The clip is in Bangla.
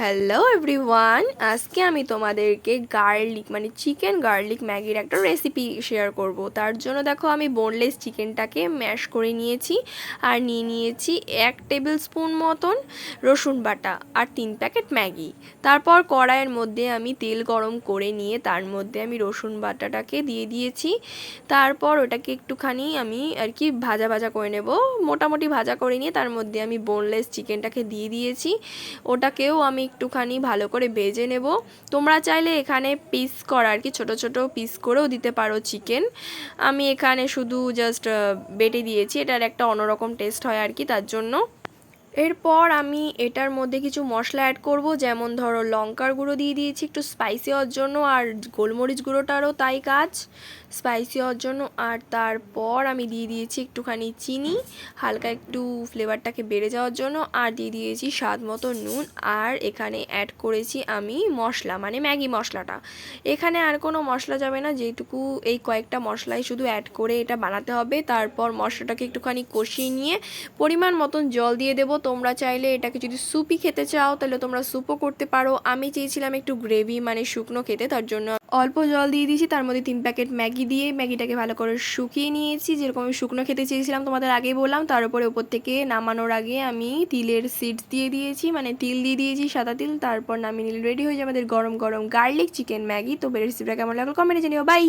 হ্যালো এভরিওয়ান, আজকে আমি তোমাদেরকে গার্লিক মানে চিকেন গার্লিক ম্যাগির একটা রেসিপি শেয়ার করব। তার জন্য দেখো আমি বোনলেস চিকেনটাকে ম্যাশ করে নিয়েছি আর নিয়ে নিয়েছি 1 টেবিল স্পুন মতন রসুন বাটা আর 3 প্যাকেট ম্যাগি। তারপর কড়াইয়ের মধ্যে আমি তেল গরম করে নিয়ে তার মধ্যে আমি রসুন বাটাটাকে দিয়ে দিয়েছি। তারপর ওটাকে একটুখানি আমি আর কি ভাজা ভাজা করে নেব, মোটামুটি ভাজা করে নিয়ে তার মধ্যে আমি বোনলেস চিকেনটাকে দিয়ে দিয়েছি। ওটাকেও আমি একটুখানি ভালো করে ভেজে নেব। তোমরা চাইলে এখানে পিস করা আর কি ছোটো ছোটো পিস করেও দিতে পারো চিকেন। আমি এখানে শুধু জাস্ট বেটে দিয়েছি, এটার একটা অন্যরকম টেস্ট হয় আর কি, তার জন্য। এরপর আমি এটার মধ্যে কিছু মশলা অ্যাড করব, যেমন ধরো লঙ্কার গুঁড়ো দিয়ে দিয়েছি একটু স্পাইসি হওয়ার জন্য, আর গোলমরিচ গুঁড়োটারও তাই কাজ, স্পাইসি হওয়ার জন্য। আর তারপর আমি দিয়ে দিয়েছি একটুখানি চিনি, হালকা একটু ফ্লেভারটাকে বেড়ে যাওয়ার জন্য, আর দিয়ে দিয়েছি স্বাদ মতো নুন। আর এখানে অ্যাড করেছি আমি মশলা মানে ম্যাগি মশলাটা। এখানে আর কোনো মশলা যাবে না, যেটুকু এই কয়েকটা মশলাই শুধু অ্যাড করে এটা বানাতে হবে। তারপর মশলাটাকে একটুখানি কষিয়ে নিয়ে পরিমাণ মতন জল দিয়ে দেবো। তোমরা চাইলে এটাকে যদি স্যুপি খেতে চাও তাহলে তোমরা স্যুপও করতে পারো। আমি চেয়েছিলাম একটু গ্রেভি মানে শুকনো খেতে, তার জন্য অল্প জল দিয়ে দিয়েছি। তার মধ্যে 3 প্যাকেট ম্যাগি দিয়ে ম্যাগিটাকে ভালো করে শুকিয়ে নিয়েছি, যেরকম আমি শুকনো খেতে চেয়েছিলাম তোমাদের আগেই বললাম। তার উপরে ওপর থেকে নামানোর আগে আমি তিলের সিডস দিয়ে দিয়েছি, মানে তিল দিয়ে দিয়েছি, সাদা তিল। তারপর নামিয়ে নিলে রেডি হয়ে যাবে আমাদের গরম গরম গার্লিক চিকেন ম্যাগি। তো রেসিপিটা কেমন লাগলো কমেন্টে জানিও। বাই।